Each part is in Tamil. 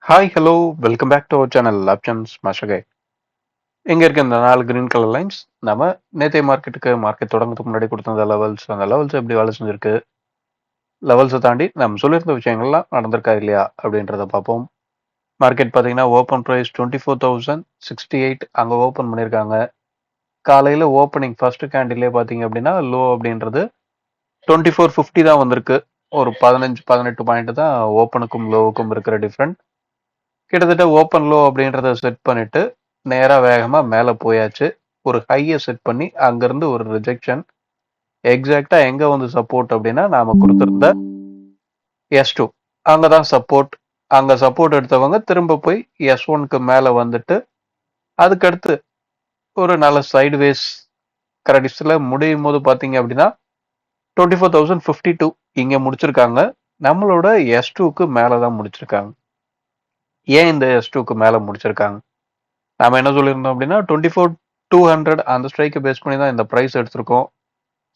Hi hello welcome back to our channel options மாஷகை. இங்க இருக்க இந்த 4 கிரீன் கலர் லைன்ஸ் நம்ம நேத்தைய மார்க்கெட் தொடங்கறதுக்கு முன்னாடி கொடுத்த லெவல்ஸ், அந்த லெவல்ஸ் எப்படி வேலை செஞ்சிருக்கு, லெவல்ஸை தாண்டி நம்ம சொல்லியிருந்த விஷயங்கள்லாம் நடந்திருக்கா இல்லையா அப்படின்றத பார்ப்போம். மார்க்கெட் பார்த்தீங்கன்னா ஓப்பன் ப்ரைஸ் 24,068 அங்கே ஓப்பன் பண்ணியிருக்காங்க. காலையில் ஓப்பனிங் ஃபர்ஸ்ட் கேண்டிலே பார்த்தீங்க அப்படின்னா லோ அப்படின்றது 2450 தான் வந்திருக்கு. ஒரு 15-18 பாயிண்ட் தான் ஓப்பனுக்கும் லோவுக்கும் இருக்கிற டிஃப்ரெண்ட். கிட்டத்தட்ட ஓப்பன் லோ அப்படின்றத செட் பண்ணிட்டு நேராக வேகமாக மேலே போயாச்சு. ஒரு ஹையை செட் பண்ணி அங்கேருந்து ஒரு ரிஜெக்ஷன். எக்ஸாக்டாக எங்கே வந்து சப்போர்ட் அப்படின்னா நாம் கொடுத்துருந்த S2 அங்கே தான் சப்போர்ட். அங்கே சப்போர்ட் எடுத்தவங்க திரும்ப போய் S1க்கு மேலே வந்துட்டு அதுக்கடுத்து ஒரு நல்ல சைடுவேஸ் கரெக்டிஸில் முடியும் போது பார்த்தீங்க அப்படின்னா 24,052 இங்கே முடிச்சிருக்காங்க. நம்மளோட S2க்கு மேலே தான் முடிச்சிருக்காங்க. ஏன் இந்த S2க்கு மேலே முடிச்சிருக்காங்க? நாம என்ன சொல்லியிருந்தோம் அப்படின்னா 24,200 அந்த ஸ்ட்ரைக்கை பேஸ் பண்ணி தான் இந்த ப்ரைஸ் எடுத்திருக்கோம்.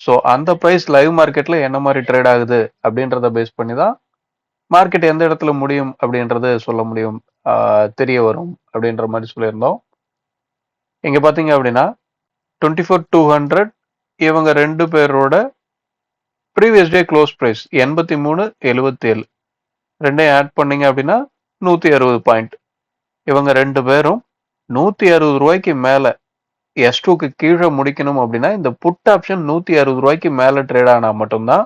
ஸோ அந்த ப்ரைஸ் லைவ் மார்க்கெட்ல என்ன மாதிரி ட்ரேட் ஆகுது அப்படின்றத பேஸ் பண்ணி தான் மார்க்கெட் எந்த இடத்துல முடியும் அப்படின்றது சொல்ல முடியும், தெரிய வரும் அப்படின்ற மாதிரி சொல்லியிருந்தோம். இங்க பாத்தீங்க அப்படின்னா 24,200 இவங்க ரெண்டு பேரோட ப்ரீவியஸ் டே க்ளோஸ் ப்ரைஸ் 83.77 ரெண்டையும் ஆட் பண்ணீங்க அப்படின்னா 160 பாயிண்ட். இவங்க ரெண்டு பேரும் 160 ரூபாய்க்கு மேல S2க்கு கீழே முடிக்கணும் அப்படின்னா இந்த புட் ஆப்ஷன் 160 ரூபாய்க்கு மேல ட்ரேட் ஆனா மட்டும்தான்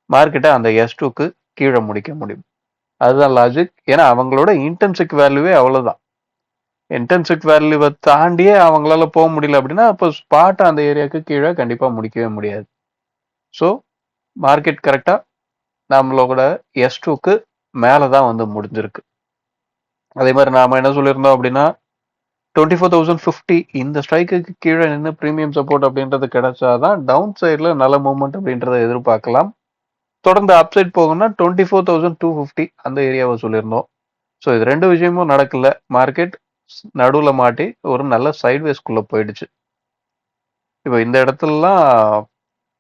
மார்க்கெட்டை அந்த S2க்கு கீழே முடிக்க முடியும். அதுதான் லாஜிக். ஏன்னா அவங்களோட இன்டென்சிக் வேல்யூவே அவ்வளவுதான். இன்டென்சிக் வேல்யூவை தாண்டியே அவங்களால போக முடியல அப்படின்னா அப்போ ஸ்பாட் அந்த ஏரியாவுக்கு கீழே கண்டிப்பா முடிக்கவே முடியாது. ஸோ மார்க்கெட் கரெக்டா நம்மளோட S2க்கு மேலதான் வந்து முடிஞ்சிருக்கு. அதே மாதிரி நாம என்ன சொல்லியிருந்தோம் அப்படின்னா 24,050 இந்த ஸ்ட்ரைக்குக்கு கீழே நின்று பிரீமியம் சப்போர்ட் அப்படின்றது கிடைச்சாதான் டவுன் சைட்ல நல்ல மூவ்மெண்ட் அப்படின்றத எதிர்பார்க்கலாம். தொடர்ந்து அப்சைட் போகணும்னா 24,250 அந்த ஏரியாவை சொல்லியிருந்தோம். ஸோ இது ரெண்டு விஷயமும் நடக்கல. மார்க்கெட் நடுவுல மாட்டி ஒரு நல்ல சைட்வேஸ்குள்ள போயிடுச்சு. இப்போ இந்த இடத்துலலாம்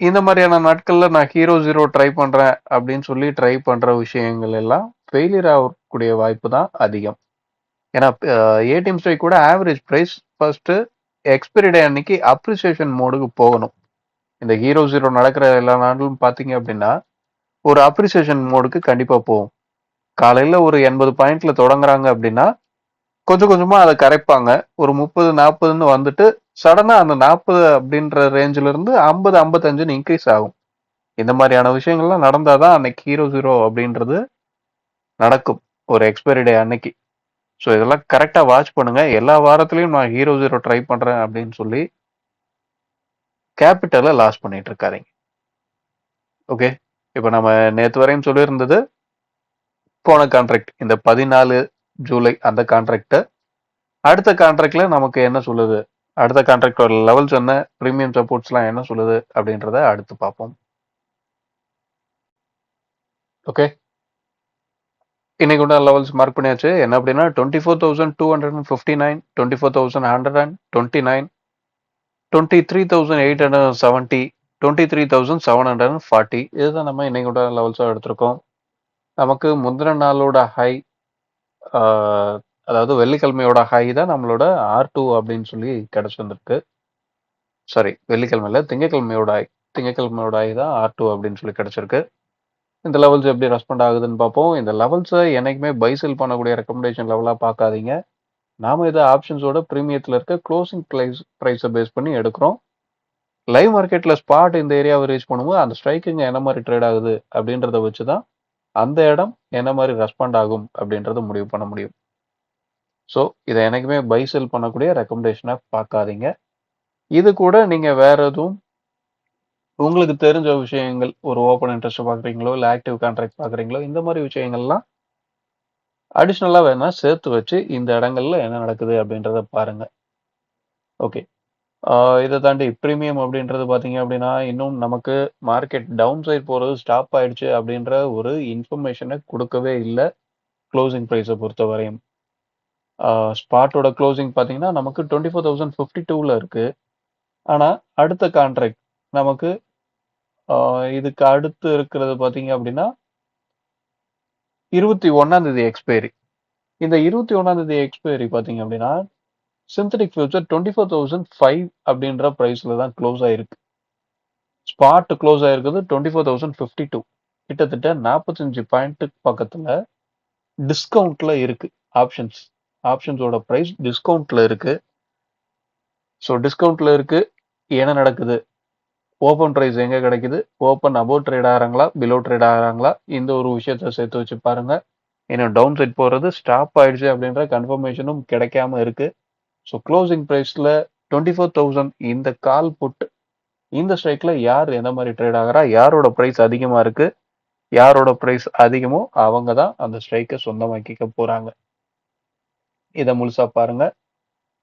இந்த மாதிரியான நாட்கள்ல நான் ஹீரோ ஜீரோ ட்ரை பண்றேன் அப்படின்னு சொல்லி ட்ரை பண்ற விஷயங்கள் எல்லாம் ஃபெயிலியர் ஆகக்கூடிய வாய்ப்பு தான் அதிகம். ஏன்னா ஏடிஎம் ஸ்ட்ரைக் கூட ஆவரேஜ் ப்ரைஸ் ஃபர்ஸ்ட் எக்ஸ்பைரி டே அன்னைக்கு அப்ரிசியேஷன் மோடுக்கு போகணும். இந்த ஹீரோ ஜீரோ நடக்கிற எல்லா நாட்களும் பார்த்தீங்க அப்படின்னா ஒரு அப்ரிசியேஷன் மோடுக்கு கண்டிப்பா போகும். காலையில ஒரு 80 பாயிண்ட்ல தொடங்குறாங்க அப்படின்னா கொஞ்சம் கொஞ்சமா அதை கரைப்பாங்க. ஒரு 30-40ன்னு வந்துட்டு சடனா அந்த 40 அப்படின்ற ரேஞ்சில இருந்து 50-55ன்னு இன்க்ரீஸ் ஆகும். இந்த மாதிரியான விஷயங்கள்லாம் நடந்தாதான் அன்னைக்கு ஹீரோ ஜீரோ அப்படின்றது நடக்கும் ஒரு எக்ஸ்பைரி டே அன்னைக்கு. ஸோ இதெல்லாம் கரெக்டா வாட்ச் பண்ணுங்க. எல்லா வாரத்திலையும் நான் ஹீரோ ஜீரோ ட்ரை பண்றேன் அப்படின்னு சொல்லி கேபிட்டலை லாஸ் பண்ணிட்டு இருக்காதீங்க. ஓகே, இப்போ நம்ம நேற்று வரையும் சொல்லியிருந்தது போன கான்ட்ராக்ட் இந்த 14 ஜூலை அந்த கான்ட்ராக்ட். அடுத்த கான்ட்ராக்ட்ல நமக்கு என்ன சொல்லுது, அடுத்த கான்ட்ராக்டோட லெவல்ஸ் என்ன, ப்ரீமியம் சப்போர்ட்ஸ்லாம் என்ன சொல்லுது அப்படின்றத அடுத்து பார்ப்போம். ஓகே, இன்னைக்கு உள்ள லெவல்ஸ் மார்க் பண்ணியாச்சு. என்ன அப்படின்னா 24,259, 24,129, 23,870, 23,740 இதுதான் நம்ம இன்னைக்கு உள்ள லெவல்ஸாக எடுத்திருக்கோம். நமக்கு முந்தின நாளோட ஹை, அதாவது வெள்ளிக்கிழமையோட ஹை தான் நம்மளோட R2 அப்படின்னு சொல்லி கிடைச்சிருந்திருக்கு. சாரி, வெள்ளிக்கிழமை இல்லை, திங்கக்கிழமையோட ஹை தான் R2 அப்படின்னு சொல்லி கிடைச்சிருக்கு. இந்த லெவல்ஸ் எப்படி ரெஸ்பாண்ட் ஆகுதுன்னு பார்ப்போம். இந்த லெவல்ஸை என்னைக்குமே பை செல் பண்ணக்கூடிய ரெக்கமெண்டேஷன் லெவலாக பார்க்காதீங்க. நாம இதை ஆப்ஷன்ஸோட ப்ரீமியத்தில் இருக்க க்ளோசிங் ப்ரைஸை பேஸ் பண்ணி எடுக்கிறோம். லைவ் மார்க்கெட்ல ஸ்பாட் இந்த ஏரியாவை ரீச் பண்ணும்போது அந்த ஸ்ட்ரைக்குங்க என்ன மாதிரி ட்ரேட் ஆகுது அப்படின்றத வச்சு தான் அந்த இடம் என்ன மாதிரி ரெஸ்பாண்ட் ஆகும் அப்படின்றத முடிவு பண்ண முடியும். ஸோ இதை எனக்குமே பை செல் பண்ணக்கூடிய ரெக்கமெண்டேஷனை பார்க்காதீங்க. இது கூட நீங்க வேற எதுவும் உங்களுக்கு தெரிஞ்ச விஷயங்கள், ஒரு ஓப்பன் இன்ட்ரெஸ்ட் பார்க்குறீங்களோ இல்லை ஆக்டிவ் கான்ட்ராக்ட் பார்க்குறீங்களோ, இந்த மாதிரி விஷயங்கள்லாம் அடிஷ்னலாக வேணா சேர்த்து வச்சு இந்த இடங்கள்ல என்ன நடக்குது அப்படின்றத பாருங்க. ஓகே, இதை தாண்டி ப்ரீமியம் அப்படின்றது பார்த்தீங்க அப்படின்னா இன்னும் நமக்கு மார்க்கெட் டவுன் சைட் போகிறது ஸ்டாப் ஆயிடுச்சு அப்படின்ற ஒரு இன்ஃபர்மேஷனை கொடுக்கவே இல்லை. க்ளோசிங் ப்ரைஸை பொறுத்த வரையும் ஸ்பாட்டோட க்ளோசிங் பார்த்தீங்கன்னா நமக்கு 24,052ல இருக்கு. ஆனால் அடுத்த கான்ட்ராக்ட் நமக்கு இதுக்கு அடுத்து இருக்கிறது பார்த்தீங்க அப்படின்னா 21ஆம் தேதி எக்ஸ்பைரி. இந்த 21ஆம் தேதி எக்ஸ்பைரி பார்த்தீங்க அப்படின்னா, சிந்தடிக் ஃபியூச்சர் 24,005 அப்படின்ற பிரைஸ்ல தான் க்ளோஸ் ஆயிருக்கு. ஸ்பாட் க்ளோஸ் ஆயிருக்குது 24,052. கிட்டத்தட்ட 45 பாயிண்ட் பக்கத்துல டிஸ்கவுண்ட்ல இருக்கு ஆப்ஷன்ஸ். ஆப்ஷன்ஸோட பிரைஸ் டிஸ்கவுண்ட்ல இருக்கு. ஸோ டிஸ்கவுண்ட்ல இருக்கு. என்ன நடக்குது? ஓப்பன் பிரைஸ் எங்க கிடைக்குது? ஓப்பன் அபோவ் ட்ரேட் ஆகிறாங்களா? பிலோ ட்ரேட் ஆகிறாங்களா? இந்த ஒரு விஷயத்த சேர்த்து வச்சு பாருங்க. ஏன்னா டவுன் சைட் போறது ஸ்டாப் ஆயிடுச்சு அப்படின்ற கன்ஃபர்மேஷனும் கிடைக்காம இருக்கு. ஸோ க்ளோசிங் பிரைஸ்ல 24,000 இந்த கால் புட் இந்த ஸ்ட்ரைக்ல யார் எந்த மாதிரி ட்ரேட் ஆகிறா? யாரோட பிரைஸ் அதிகமா இருக்கு? யாரோட பிரைஸ் அதிகமோ அவங்க தான் அந்த ஸ்ட்ரைக்கை சொந்தமாக்கிக்க போறாங்க. இதை முழுசா பாருங்க.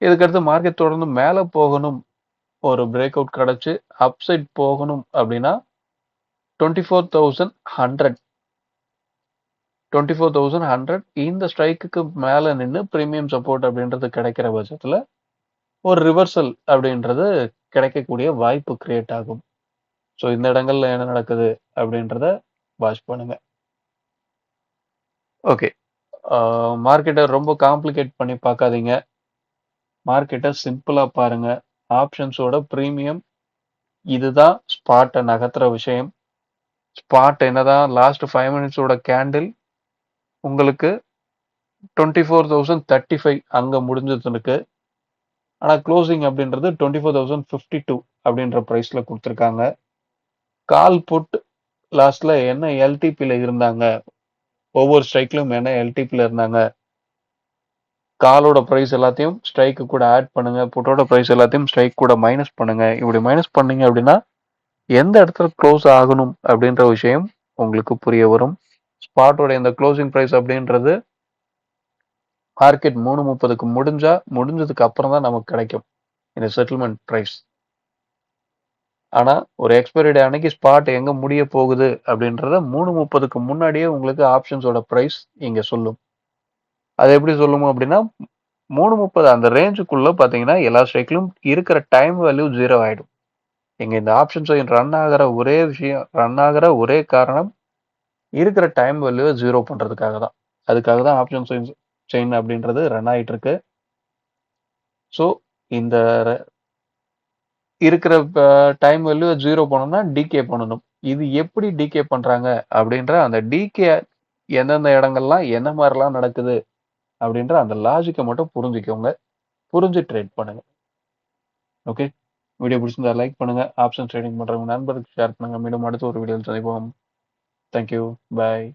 இதுக்கடுத்து மார்க்கெட் தொடர்ந்து மேலே போகணும், ஒரு பிரேக் அவுட் கிடைச்சு அப்சைட் போகணும் அப்படின்னா 24,100 24,100 இந்த ஸ்ட்ரைக்குக்கு மேலே நின்று ப்ரீமியம் சப்போர்ட் அப்படின்றது கிடைக்கிற பட்சத்தில் ஒரு ரிவர்சல் அப்படின்றது கிடைக்கக்கூடிய வாய்ப்பு கிரியேட் ஆகும். ஸோ இந்த இடங்கள்ல என்ன நடக்குது அப்படின்றத வாட்ச் பண்ணுங்க. ஓகே, மார்க்கெட்டை ரொம்ப காம்ப்ளிகேட் பண்ணி பார்க்காதீங்க. மார்க்கெட்டை சிம்பிளா பாருங்க. ஆப்ஷன்ஸோட ப்ரீமியம் இதுதான் ஸ்பாட்டை நகர்த்துற விஷயம். ஸ்பாட் என்னதான் லாஸ்ட் 5 மினிட்ஸோட கேண்டில் உங்களுக்கு 24,035 அங்க முடிஞ்சதுக்கு, ஆனா க்ளோசிங் அப்படின்றது 24,052 அப்படின்ற பிரைஸ்ல கொடுத்துருக்காங்க. கால் புட் லாஸ்ட்ல என்ன எல்டிபில இருந்தாங்க, ஒவ்வொரு ஸ்ட்ரைக்லயும் என்ன எல்டிபில இருந்தாங்க, காலோட பிரைஸ் எல்லாத்தையும் ஸ்ட்ரைக்கு கூட ஆட் பண்ணுங்க, புட்டோட பிரைஸ் எல்லாத்தையும் ஸ்ட்ரைக் கூட மைனஸ் பண்ணுங்க. இப்படி மைனஸ் பண்ணீங்க அப்படின்னா எந்த இடத்துல க்ளோஸ் ஆகணும் அப்படின்ற விஷயம் உங்களுக்கு புரிய வரும். ஸ்பாட்டோட இந்த க்ளோசிங் பிரைஸ் அப்படின்றது மார்க்கெட் 3:30க்கு முடிஞ்சதுக்கு அப்புறம் தான் நமக்கு கிடைக்கும் இந்த செட்டில்மெண்ட் பிரைஸ். ஆனா ஒரு எக்ஸ்பைரி டே அன்னைக்கு ஸ்பாட் எங்க முடிய போகுது அப்படின்றத 3:30க்கு முன்னாடியே உங்களுக்கு ஆப்ஷன்ஸோட பிரைஸ் இங்க சொல்லும். அது எப்படி சொல்லுமோ அப்படின்னா 3:30 அந்த ரேஞ்சுக்குள்ள பாத்தீங்கன்னா எல்லா ஸ்ட்ரைக்லும் இருக்கிற டைம் வேல்யூ 0 ஆயிடும். இங்க இந்த ஆப்ஷன்ஸ் ரன் ஆகிற ஒரே காரணம் இருக்கிற டைம் வேல்யூ 0 பண்றதுக்காக தான். அதுக்காக தான் ஆப்ஷன் செயின் அப்படின்றது ரன் ஆயிட்டு இருக்கு. ஸோ இந்த இருக்கிற டைம் வேல்யூ 0 பண்ணணும்னா டிகே பண்ணணும். இது எப்படி டிகே பண்றாங்க அப்படின்ற அந்த டிகே எந்தெந்த இடங்கள்லாம் என்ன மாதிரிலாம் நடக்குது அப்படின்ற அந்த லாஜிக்கை மட்டும் புரிஞ்சுக்கோங்க. புரிஞ்சு ட்ரேட் பண்ணுங்க. ஓகே, வீடியோ பிடிச்சிருந்தா லைக் பண்ணுங்க. ஆப்ஷன் ட்ரேடிங் பண்றவங்க நண்பருக்கு ஷேர் பண்ணுங்க. மீண்டும் அடுத்த ஒரு வீடியோவில் சந்திப்போம். தேங்க்யூ, பாய்.